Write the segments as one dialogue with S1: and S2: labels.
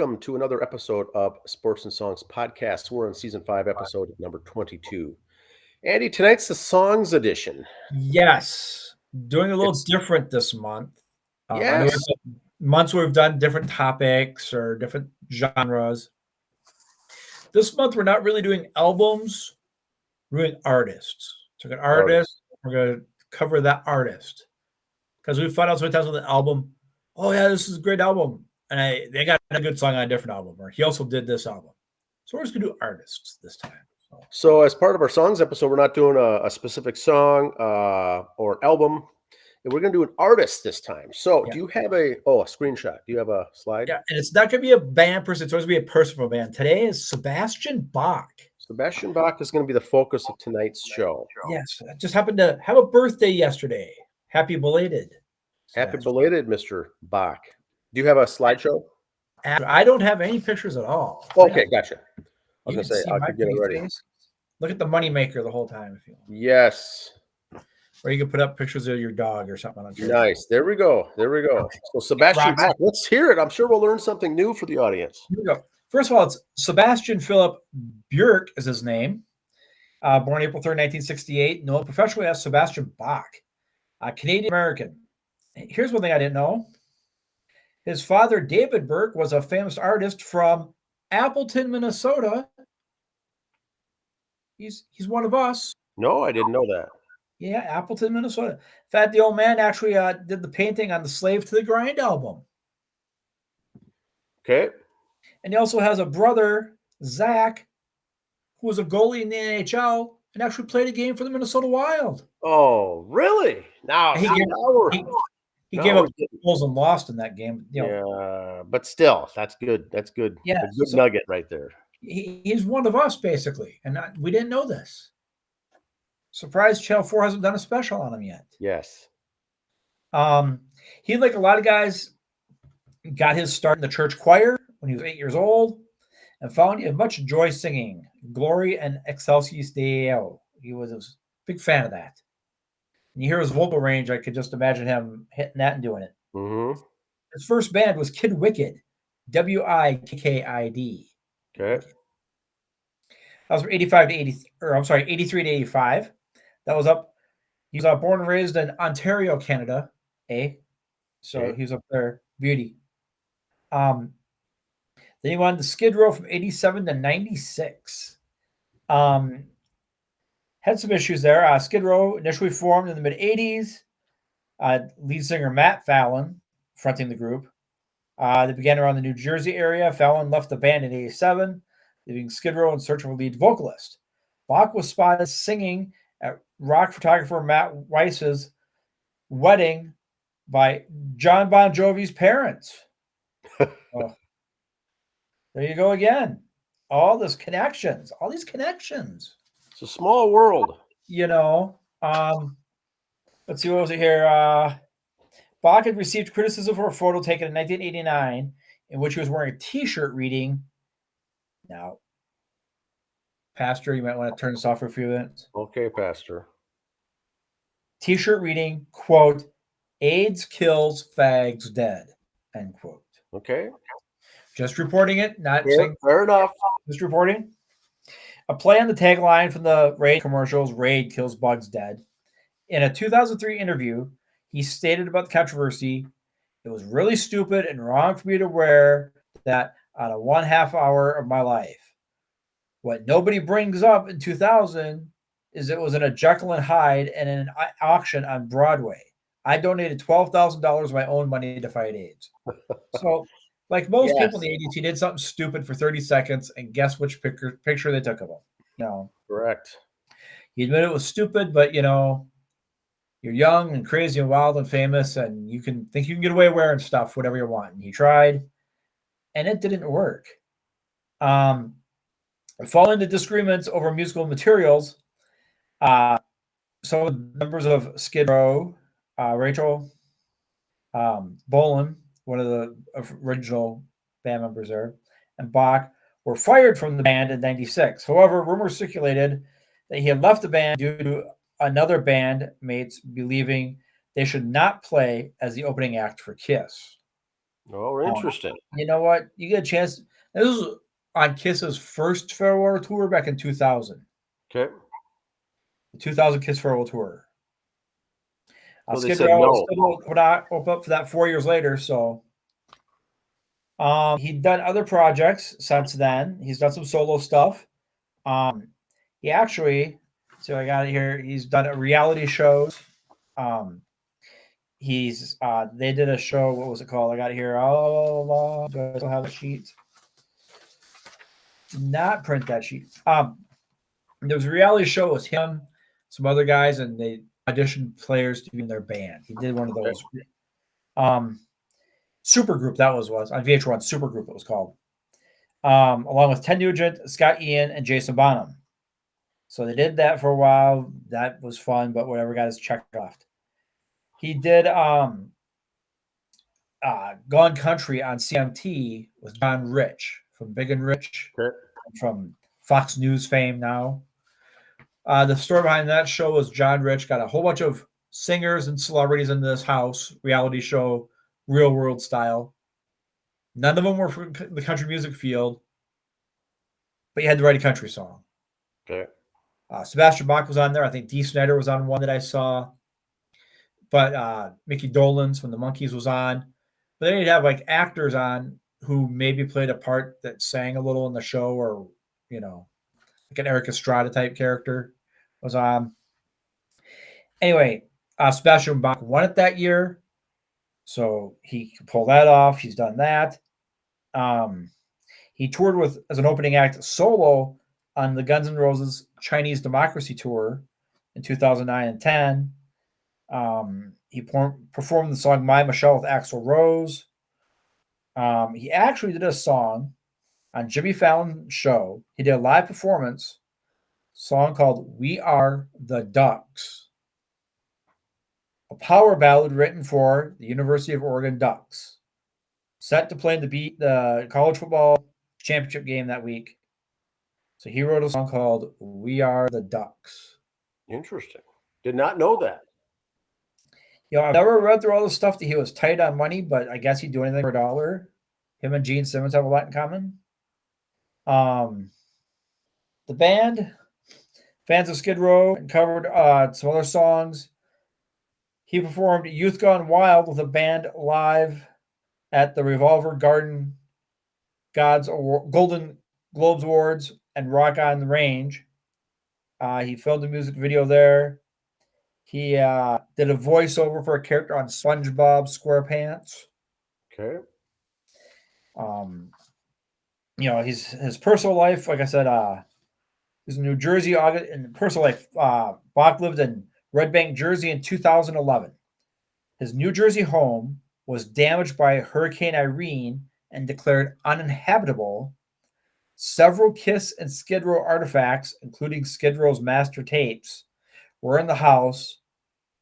S1: welcome to another episode of Sports and Songs Podcast. We're on season 5, episode number 22. Andy, tonight's the songs edition.
S2: Yes, doing a little different this month. I know
S1: Yes.
S2: months where we've done different topics or different genres. This month we're not really doing albums, we're doing artists. Took an artist, we're going to cover that artist. Because we find out sometimes with an album, oh yeah, this is a great album. And they got a good song on a different album, or he also did this album. So we're just going to do artists this time.
S1: So as part of our songs episode, we're not doing a specific song or album. We're going to do an artist this time. So do you have a screenshot? Do you have a slide?
S2: Yeah, and it's not going to be a band person. It's always going to be a person from a band. Today is Sebastian Bach.
S1: Sebastian Bach is going to be the focus of tonight's show.
S2: Yes, I just happened to have a birthday yesterday. Happy belated.
S1: Happy belated, Mr. Bach. Do you have a slideshow?
S2: I don't have any pictures at all.
S1: Okay, gotcha. I was going to say, I could get it ready.
S2: Look at the moneymaker the whole time if you want.
S1: Yes.
S2: Or you can put up pictures of your dog or something.
S1: Nice. There we go. So Sebastian Bach, let's hear it. I'm sure we'll learn something new for the audience.
S2: Here we go. First of all, it's Sebastian Philip Björk is his name. Born April 3rd, 1968. Known professionally as Sebastian Bach. Canadian-American. Here's one thing I didn't know. His father, David Burke, was a famous artist from Appleton, Minnesota. He's one of us.
S1: No, I didn't know that.
S2: Yeah, Appleton, Minnesota. In fact, the old man actually did the painting on the Slave to the Grind album.
S1: Okay.
S2: And he also has a brother, Zach, who was a goalie in the NHL and actually played a game for the Minnesota Wild.
S1: Oh, really? Now
S2: he gave up goals and lost in that game.
S1: Yeah, but still, that's good. That's good.
S2: Yeah,
S1: a good nugget right there.
S2: He's one of us, basically, and we didn't know this. Surprised Channel 4 hasn't done a special on him yet.
S1: Yes.
S2: He, like a lot of guys, got his start in the church choir when he was 8 years old and found much joy singing Glory and Excelsis Deo. He was a big fan of that. And you hear his vocal range, I could just imagine him hitting that and doing it.
S1: Mm-hmm.
S2: His first band was Kid Wicked, Wikkid.
S1: Okay.
S2: That was from 83 to 85. That was up. He was born and raised in Ontario, Canada. So he was up there. Beauty. Then he went to Skid Row from 87 to 96. Had some issues there. Skid Row initially formed in the mid-80s. Lead singer Matt Fallon fronting the group. They began around the New Jersey area. Fallon left the band in 87, leaving Skid Row in search of a lead vocalist. Bach was spotted singing at rock photographer Matt Weiss's wedding by John Bon Jovi's parents. There you go again. All these connections.
S1: It's a small world.
S2: Let's see, what was it here? Bach had received criticism for a photo taken in 1989 in which he was wearing a T-shirt reading, now, Pastor, you might want to turn this off for a few minutes.
S1: Okay, Pastor.
S2: T-shirt reading, quote, AIDS kills, fags dead, end quote.
S1: Okay.
S2: Just reporting it, not
S1: saying. Fair enough.
S2: Just reporting. A play on the tagline from the Raid commercials, Raid kills, bugs dead. In a 2003 interview, he stated about the controversy, it was really stupid and wrong for me to wear that on a 1/2 hour of my life. What nobody brings up in 2000 is it was in a Jekyll and Hyde and in an auction on Broadway. I donated $12,000 of my own money to fight AIDS. So, like most people in the 80s, he did something stupid for 30 seconds, and guess which picture they took of him?
S1: Correct.
S2: He admitted it was stupid, but, you're young and crazy and wild and famous, and you can think you can get away wearing stuff, whatever you want. And he tried, and it didn't work. Following the disagreements over musical materials, some members of Skid Row, Rachel Bolan, one of the original band members there, and Bach were fired from the band in 96. However, rumors circulated that he had left the band due to another bandmates believing they should not play as the opening act for Kiss.
S1: Oh, interesting.
S2: You know what? You get a chance. This was on Kiss's first farewell tour back in 2000.
S1: Okay.
S2: The 2000 Kiss farewell tour.
S1: So they
S2: Skid
S1: said
S2: Row
S1: no.
S2: still would not open up for that 4 years later. So he'd done other projects since then. He's done some solo stuff. He actually, so I got it here. He's done reality shows. They did a show. What was it called? I got it here. Oh, do I still have a sheet? Did not print that sheet. There was a reality show. It was him, some other guys, and they auditioned players to be in their band. He did one of those. Supergroup, that was on VH1. Supergroup, it was called. Along with Ted Nugent, Scott Ian, and Jason Bonham. So they did that for a while. That was fun, but whatever, got his check off. He did Gone Country on CMT with John Rich from Big and Rich, from Fox News fame now. The story behind that show was John Rich got a whole bunch of singers and celebrities in this house, reality show, real world style. None of them were from the country music field, but you had to write a country song.
S1: Okay.
S2: Sebastian Bach was on there. I think Dee Snider was on one that I saw. But Mickey Dolenz from the Monkees was on. But then you'd have like actors on who maybe played a part that sang a little in the show, or, like an Eric Estrada type character was on. Anyway, Sebastian Bach won it that year. So he could pull that off. He's done that. He toured as an opening act solo on the Guns N' Roses Chinese Democracy Tour in 2009 and 10. He performed the song My Michelle with Axl Rose. He actually did a song on Jimmy Fallon's show. He did a live performance song called We Are the Ducks, a power ballad written for the University of Oregon Ducks, set to play in the college football championship game that week. So he wrote a song called We Are the Ducks.
S1: Interesting. Did not know that.
S2: I've never read through all the stuff that he was tight on money, but I guess he'd do anything for $1. Him and Gene Simmons have a lot in common. The band, fans of Skid Row, and covered some other songs. He performed Youth Gone Wild with a band live at the Revolver Garden Golden Globes Awards and Rock on the Range. He filmed a music video there. He did a voiceover for a character on SpongeBob SquarePants.
S1: Okay.
S2: His personal life, like I said, he's in New Jersey. In personal life, Bach lived in Red Bank, Jersey in 2011. His New Jersey home was damaged by Hurricane Irene and declared uninhabitable. Several Kiss and Skid Row artifacts, including Skid Row's master tapes, were in the house,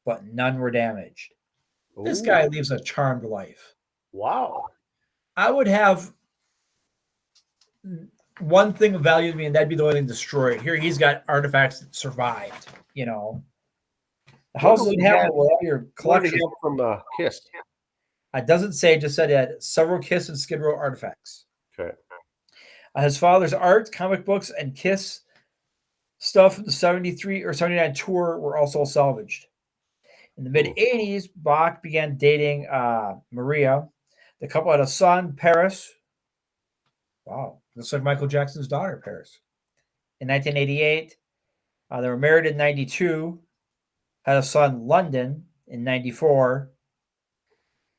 S2: but none were damaged. Ooh. This guy lives a charmed life.
S1: Wow.
S2: I would have one thing of value to me, and that'd be the only thing destroyed. Here he's got artifacts that survived, The house doesn't have your collection
S1: from Kiss.
S2: It doesn't say, it just said it had several Kiss and Skid Row artifacts.
S1: Okay.
S2: His father's art, comic books, and Kiss stuff from the 73 or 79 tour were also salvaged. In the mid-'80s, Bach began dating Maria. The couple had a son, Paris. Wow, looks like Michael Jackson's daughter, Paris. In 1988, they were married in 92. Had a son, London, in 94.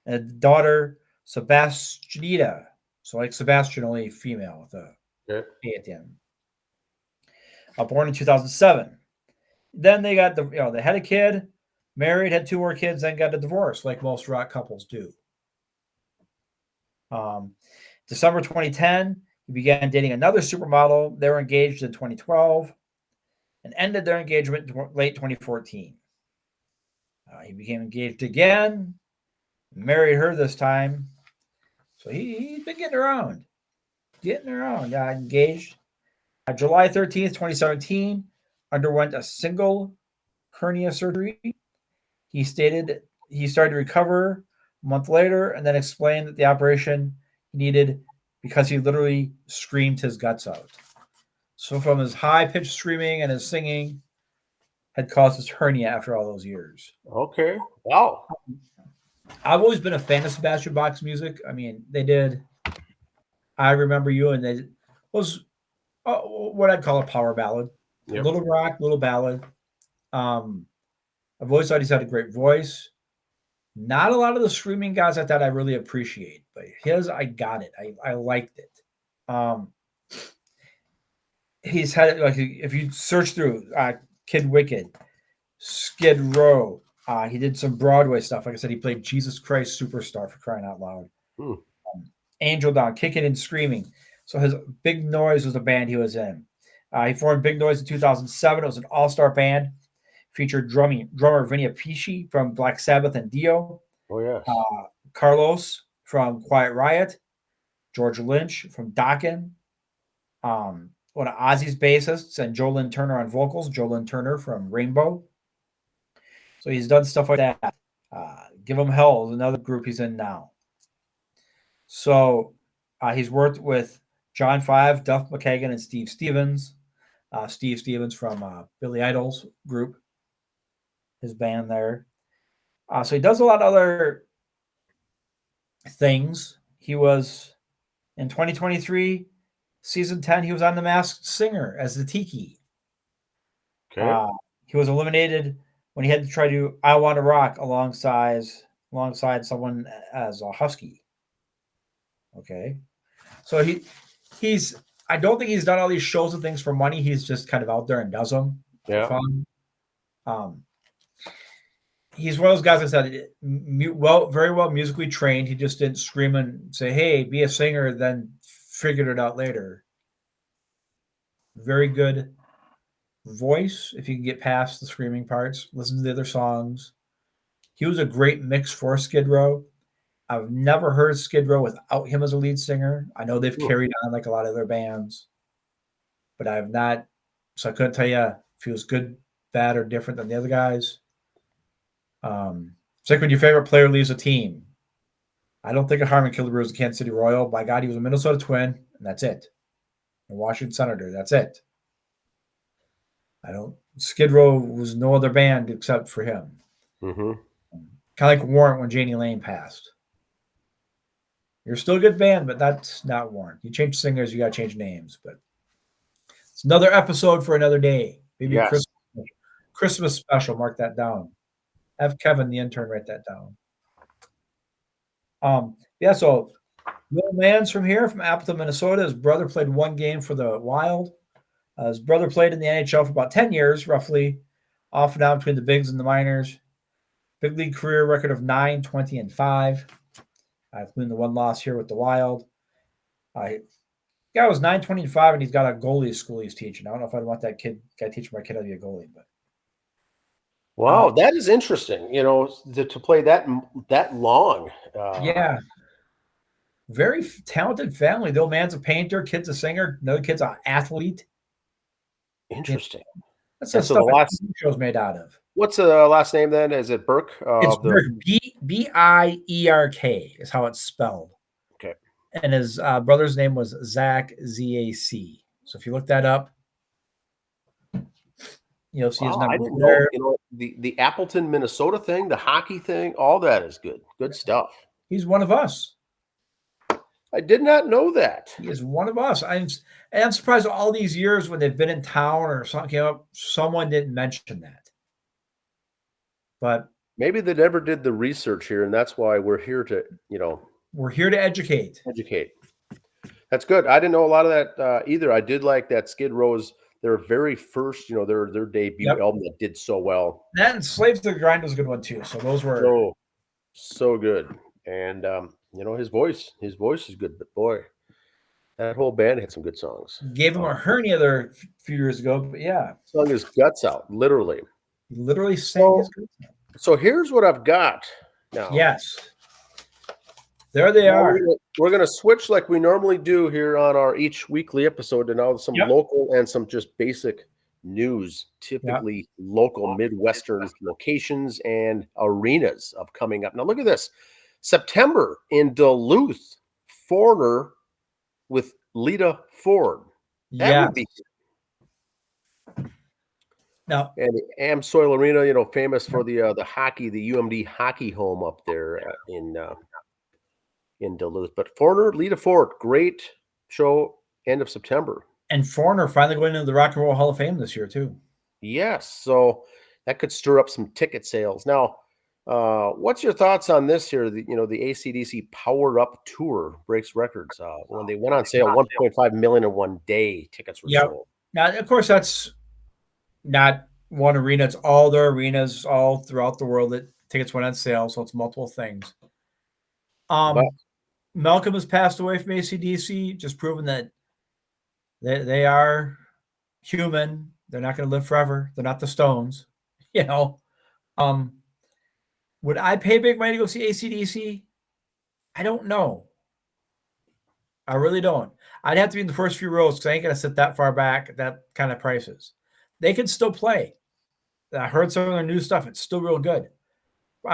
S2: And a daughter, Sebastianita. So like Sebastian, only female with a A at the end. Born in 2007. Then they got they had a kid, married, had 2 more kids, then got a divorce, like most rock couples do. December 2010, he began dating another supermodel. They were engaged in 2012 and ended their engagement in late 2014. He became engaged again, married her this time. So he's been getting around. Engaged. July 13th, 2017, underwent a single hernia surgery. He stated he started to recover a month later, and then explained that the operation he needed because he literally screamed his guts out. So from his high-pitched screaming and his singing had caused his hernia after all those years.
S1: Okay. Wow.
S2: I've always been a fan of Sebastian Bach's music. I mean, they did I Remember You, and they was what I'd call a power ballad.
S1: Yep.
S2: Little rock, little ballad. I've always thought he's had a great voice. Not a lot of the screaming guys I thought I really appreciate, but his, I got it. I liked it. He's had, like, if you search through Kid Wicked, Skid Row, he did some Broadway stuff. Like I said, he played Jesus Christ Superstar, for crying out loud. Angel Down, Kicking and Screaming. So his Big Noise was the band he was in. He formed Big Noise in 2007. It was an all-star band. Featured drummer Vinny Appice from Black Sabbath and Dio.
S1: Oh, yes.
S2: Carlos from Quiet Riot. George Lynch from Dokken. One of Ozzy's bassists, and Jolyn Turner on vocals. Jolyn Turner from Rainbow. So he's done stuff like that. Give Him Hell is another group he's in now. So he's worked with John Five, Duff McKagan, and Steve Stevens. Steve Stevens from Billy Idol's group, his band there. So he does a lot of other things. He was, in 2023, season 10, he was on The Masked Singer as the Tiki.
S1: Okay.
S2: He was eliminated when he had to try to do I Want to Rock alongside someone as a Husky. Okay. So he's I don't think he's done all these shows and things for money. He's just kind of out there and does them for fun. He's one of those guys that said, very well musically trained. He just didn't scream and say, "Hey, be a singer," then figured it out later. Very good voice if you can get past the screaming parts. Listen to the other songs. He was a great mix for Skid Row. I've never heard Skid Row without him as a lead singer. I know they've carried on like a lot of their bands, but I have not. So I couldn't tell you if he was good, bad, or different than the other guys. It's like when your favorite player leaves a team. I don't think of Harmon Killebrew as a Kansas City Royal. By God, he was a Minnesota Twin, and that's it. A Washington Senator, that's it. Skid Row was no other band except for him.
S1: Mm-hmm.
S2: Kind of like Warrant when Janie Lane passed. You're still a good band, but that's not Warrant. You change singers, you got to change names. But it's another episode for another day. Maybe a Christmas special. Mark that down. Have Kevin, the intern, write that down. So Little Man's from here, from Appleton, Minnesota. His brother played one game for the Wild. His brother played in the NHL for about 10 years, roughly, off and on between the bigs and the minors. Big league career record of 9-20-5. Including the one loss here with the Wild. Guy was 9-20-5, and he's got a goalie school he's teaching. I don't know if I'd want that guy teaching my kid how to be a goalie, but
S1: wow, that is interesting. To play that long.
S2: Yeah, very talented family. The old man's a painter, kid's a singer, another kid's an athlete.
S1: Interesting.
S2: That's the stuff that show's made out of.
S1: What's the last name then? Is it Burke?
S2: It's Burke. Bierk is how it's spelled.
S1: Okay.
S2: And his brother's name was Zach, Z-A-C. So if you look that up, you'll see his number.
S1: I didn't know. The Appleton, Minnesota thing, the hockey thing, all that is good. Good stuff.
S2: He's one of us.
S1: I did not know that.
S2: He is one of us. I'm surprised all these years when they've been in town or something came up, someone didn't mention that. But
S1: maybe they never did the research here, and that's why we're here to,
S2: we're here to educate.
S1: That's good. I didn't know a lot of that either. I did like that Skid Row's their very first, their debut album that did so well.
S2: That and Slaves to the Grind was a good one too. So those were
S1: so good. And his voice is good, but boy, that whole band had some good songs.
S2: Gave him a hernia there a few years ago, but yeah.
S1: Sung his guts out, literally.
S2: He literally sang his guts out.
S1: So here's what I've got now.
S2: Yes. There they are.
S1: We're going to switch like we normally do here on our each weekly episode to now some local and some just basic news, typically local Midwestern locations and arenas of coming up. Now look at this. September in Duluth, Foreigner with Lita Ford. That
S2: Yeah.
S1: would be.
S2: Now,
S1: And the Amsoil Arena, famous for the hockey, the UMD hockey home up there in Duluth. But Foreigner, Lita Ford, great show, end of September.
S2: and Foreigner finally going into the Rock and Roll Hall of Fame this year too.
S1: Yes, so that could stir up some ticket sales. Now, what's your thoughts on this here? The AC/DC Powered Up Tour breaks records. When they went on sale, 1.5 million in one day tickets were
S2: Yep.
S1: sold.
S2: Now, of course, that's not one arena. It's all their arenas all throughout the world that tickets went on sale. So it's multiple things.
S1: But
S2: Malcolm has passed away from AC/DC, just proving that they are human. They're not going to live forever. They're not the Stones. Would I pay big money to go see AC/DC? I don't know. I really don't. I'd have to be in the first few rows because I ain't going to sit that far back at that kind of prices. They can still play. I heard some of their new stuff. It's still real good.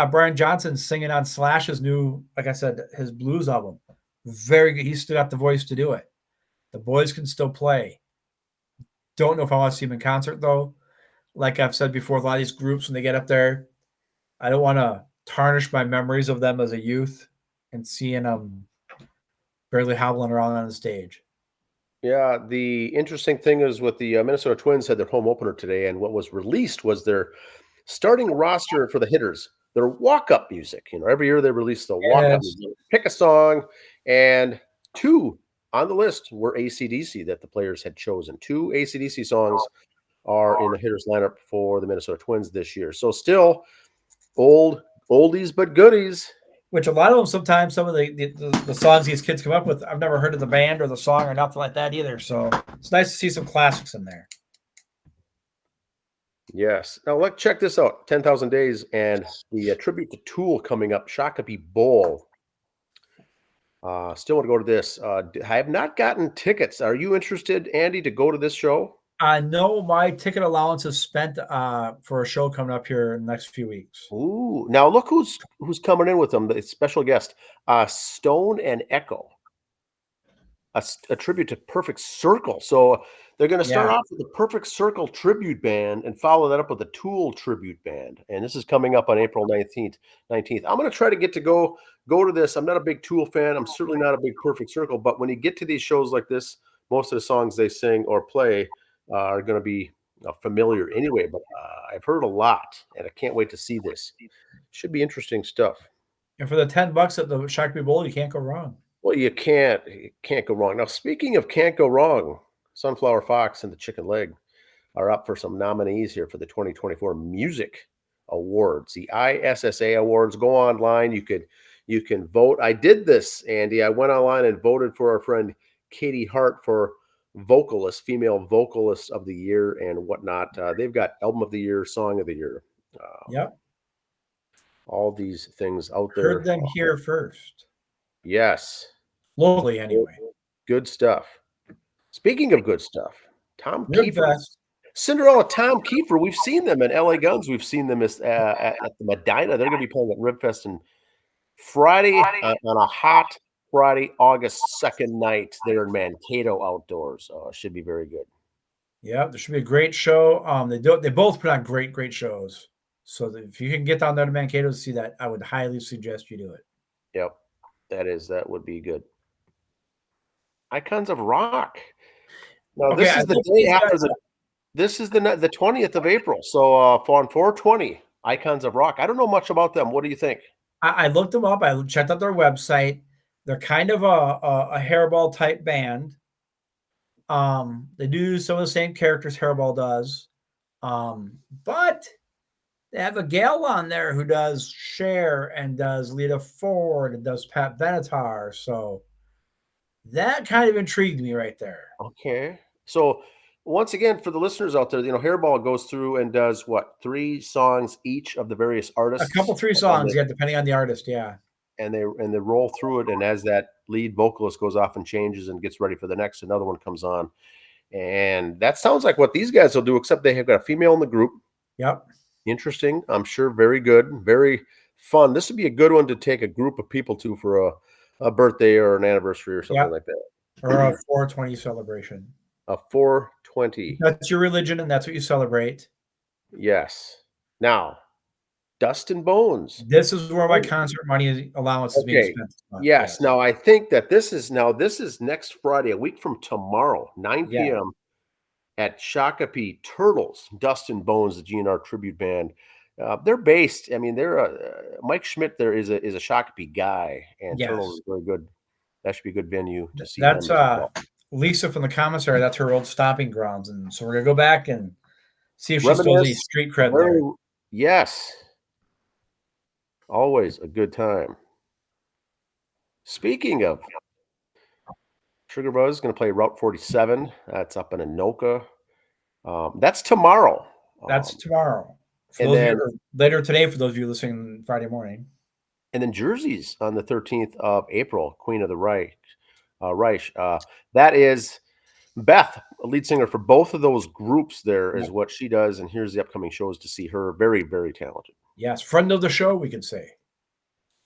S2: Brian Johnson's singing on Slash's new, like I said, his blues album. Very good. He's still got the voice to do it. The boys can still play. Don't know if I want to see him in concert, though. Like I've said before, a lot of these groups, when they get up there, I don't want to tarnish my memories of them as a youth and seeing them barely hobbling around on the stage.
S1: yeah, the interesting thing is with the Minnesota Twins had their home opener today, and what was released was their starting roster for the hitters, their walk-up music. Every year they release the walk-up
S2: Yes.
S1: music. Pick a song, and two on the list were AC/DC that the players had chosen. Two AC/DC songs are in the hitters lineup for the Minnesota Twins this year. So still oldies but goodies.
S2: Which a lot of them sometimes, some of the songs these kids come up with, I've never heard of the band or the song or nothing like that either. So it's nice to see some classics in there.
S1: Yes. Now let's check this out. 10,000 Days and the tribute to Tool coming up, Shakopee Bowl. Still want to go to this. I have not gotten tickets. Are you interested, Andy, to go to this show?
S2: I know my ticket allowance is spent for a show coming up here in the next few weeks.
S1: Ooh. Now look who's coming in with them. The special guest, Stone and Echo. A tribute to Perfect Circle. So they're going to start off with the Perfect Circle tribute band and follow that up with the Tool tribute band. And this is coming up on April 19th. I'm going to try to get to go to this. I'm not a big Tool fan. I'm certainly not a big Perfect Circle. But when you get to these shows like this, most of the songs they sing or play are going to be familiar anyway. But I've heard a lot, and I can't wait to see this. Should be interesting stuff.
S2: And for the $10 at the Shakopee Bowl, you can't go wrong.
S1: Well, you can't go wrong. Now, speaking of can't go wrong, Sunflower Fox and the Chicken Leg are up for some nominees here for the 2024 Music Awards, the ISSA Awards. Go online. You can vote. I did this, Andy. I went online and voted for our friend Katie Hart for female vocalist of the year and whatnot. They've got album of the year, song of the year.
S2: Yep.
S1: All these things out there.
S2: Heard them here first.
S1: Yes.
S2: Locally, anyway.
S1: Good stuff. Speaking of good stuff, Tom Kiefer, Cinderella, Tom Kiefer. We've seen them at LA Guns. We've seen them at the Medina. They're going to be playing at Ribfest on Friday on a hot Friday, August 2nd night there in Mankato outdoors. Should be very good.
S2: Yeah, there should be a great show. They both put on great shows. So if you can get down there to Mankato to see that, I would highly suggest you do it.
S1: Yep, that would be good. Icons of Rock. Now this is the day after this is the 20th of April. So on 4/20, Icons of Rock. I don't know much about them. What do you think?
S2: I looked them up. I checked out their website. They're kind of a hairball type band. They do some of the same characters Hairball does. But they have a gal on there who does Cher and does Lita Ford and does Pat Benatar. So that kind of intrigued me right there.
S1: Okay. So once again, for the listeners out there, Hairball goes through and does what, 3 songs each of the various artists?
S2: A couple, 3 songs, depending on the artist, yeah.
S1: And they roll through it, and as that lead vocalist goes off and changes and gets ready for the next, another one comes on. And that sounds like what these guys will do, except they have got a female in the group.
S2: Yep.
S1: Interesting. I'm sure very good. Very fun. This would be a good one to take a group of people to for a birthday or an anniversary or something like that.
S2: Or a 420 celebration.
S1: A 420.
S2: That's your religion, and that's what you celebrate.
S1: Yes. Now, Dust and Bones.
S2: This is where my concert money allowance is being
S1: Okay.
S2: spent this month.
S1: Yes. Now, I think that this is next Friday, a week from tomorrow, 9
S2: Yeah.
S1: p.m. at Shakopee Turtles, Dust and Bones, the GNR tribute band. They're based. I mean, they're Mike Schmidt. There is a Shakopee guy, and Turtles is very good. That should be a good venue to see.
S2: That's
S1: them as well.
S2: Lisa from the commissary. That's her old stomping grounds, and so we're gonna go back and see if she still has any street cred there.
S1: Yes, always a good time. Speaking of, Sugar Buzz is going to play Route 47. That's up in Anoka. That's tomorrow.
S2: That's tomorrow.
S1: And then
S2: later today, for those of you listening Friday morning.
S1: And then Jersey's on the 13th of April, Queen of the Reich. That is Beth, a lead singer for both of those groups. There is what she does, and here's the upcoming shows to see her. Very, very talented.
S2: Yes, friend of the show, we could say.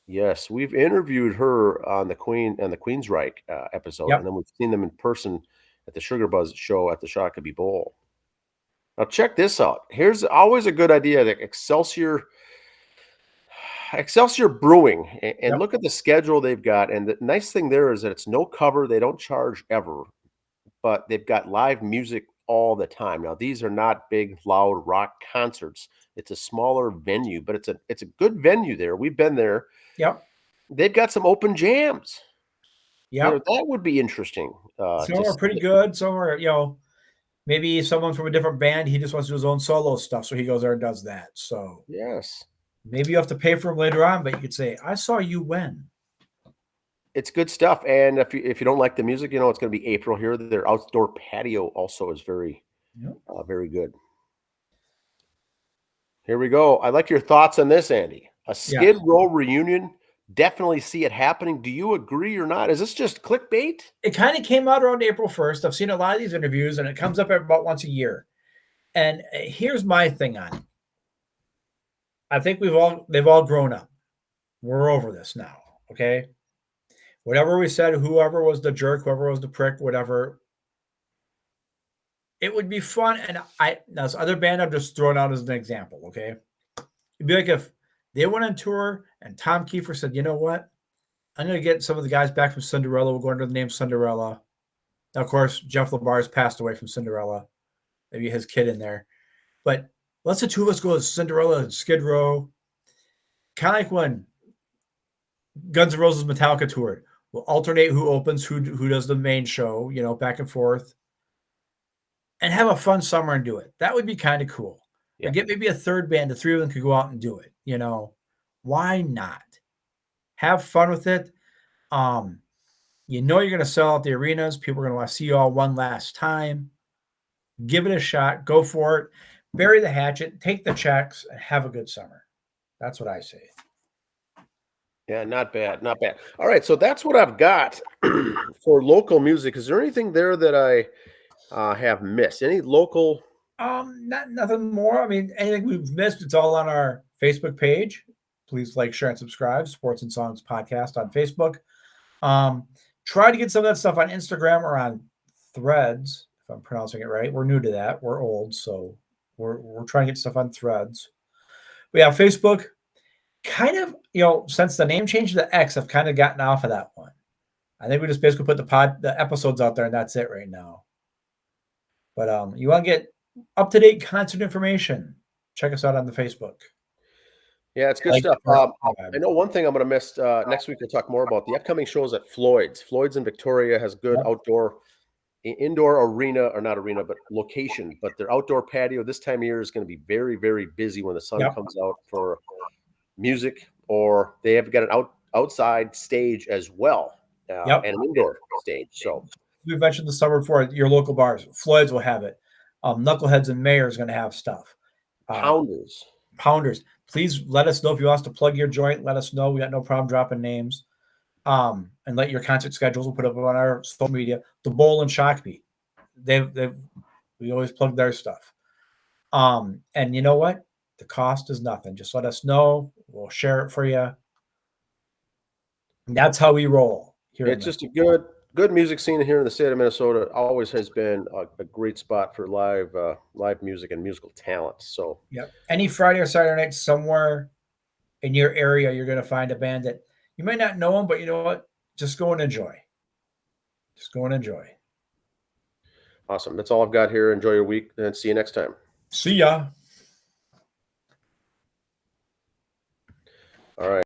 S1: Yes, we've interviewed her on the Queensryche episode, and then we've seen them in person at the Sugar Buzz show at the Shakopee Bowl. Now check this out. Here's always a good idea: that Excelsior Brewing, and look at the schedule they've got. And the nice thing there is that it's no cover; they don't charge ever, but they've got live music all the time. Now these are not big, loud rock concerts. It's a smaller venue, but it's a good venue there. We've been there.
S2: Yep.
S1: They've got some open jams.
S2: Yeah,
S1: that would be interesting.
S2: Some are pretty good. Some are, maybe someone from a different band, he just wants to do his own solo stuff, so he goes there and does that. So
S1: yes,
S2: maybe you have to pay for him later on, but you could say, "I saw you when."
S1: It's good stuff. And if you don't like the music, it's going to be April here. Their outdoor patio also is very, very good. Here we go. I like your thoughts on this, Andy. A Skid Row reunion. Definitely see it happening. Do you agree or not? Is this just clickbait?
S2: It kind of came out around April 1st. I've seen a lot of these interviews, and it comes up about once a year. And here's my thing on it. I think they've all grown up. We're over this now, okay? Whatever we said, whoever was the jerk, whoever was the prick, whatever, it would be fun. And now this other band I'm just throwing out as an example, okay? It'd be like if they went on tour and Tom Kiefer said, "You know what? I'm going to get some of the guys back from Cinderella. We'll go under the name Cinderella." Now, of course, Jeff LaBar's passed away from Cinderella. Maybe his kid in there. But let's the two of us go to Cinderella and Skid Row. Kind of like when Guns N' Roses Metallica toured. We'll alternate who opens, who does the main show, back and forth. And have a fun summer and do it. That would be kind of cool. Or get maybe a third band. The three of them could go out and do it. Why not? Have fun with it. You're going to sell out the arenas. People are going to want to see you all one last time. Give it a shot. Go for it. Bury the hatchet. Take the checks. And have a good summer. That's what I say.
S1: Yeah, not bad. Not bad. All right, so that's what I've got for local music. Is there anything there that I have missed? Any local?
S2: Nothing more. I mean, anything we've missed, it's all on our Facebook page. Please like, share, and subscribe. Sports and Songs Podcast on Facebook. Try to get some of that stuff on Instagram or on Threads, if I'm pronouncing it right. We're new to that. We're old, so we're trying to get stuff on Threads. But yeah, Facebook, kind of, since the name change to X, I've kind of gotten off of that one. I think we just basically put the episodes out there, and that's it right now. But you want to get up-to-date concert information, check us out on the Facebook.
S1: Yeah, it's good stuff. I know one thing I'm going to miss next week. We'll talk more about the upcoming shows at Floyd's. Floyd's in Victoria has good indoor arena, or not arena, but location. But their outdoor patio this time of year is going to be very, very busy when the sun comes out for music, or they have got an outside stage as well, and an indoor stage. So
S2: we mentioned the summer before. Your local bars, Floyd's will have it. Knuckleheads and Mayor is going to have stuff. Pounders. Please let us know if you want us to plug your joint. Let us know. We got no problem dropping names. And let your concert schedules. We'll put up on our social media. The Bowl and Shakopee. We always plug their stuff. And you know what? The cost is nothing. Just let us know. We'll share it for you. And that's how we roll here.
S1: It's just a good music scene here in the state of Minnesota. It always has been a great spot for live music and musical talent. So
S2: any Friday or Saturday night somewhere in your area, you're going to find a band that you might not know them, but you know what? Just go and enjoy. Just go and enjoy.
S1: Awesome. That's all I've got here. Enjoy your week and see you next time.
S2: See ya.
S1: All right.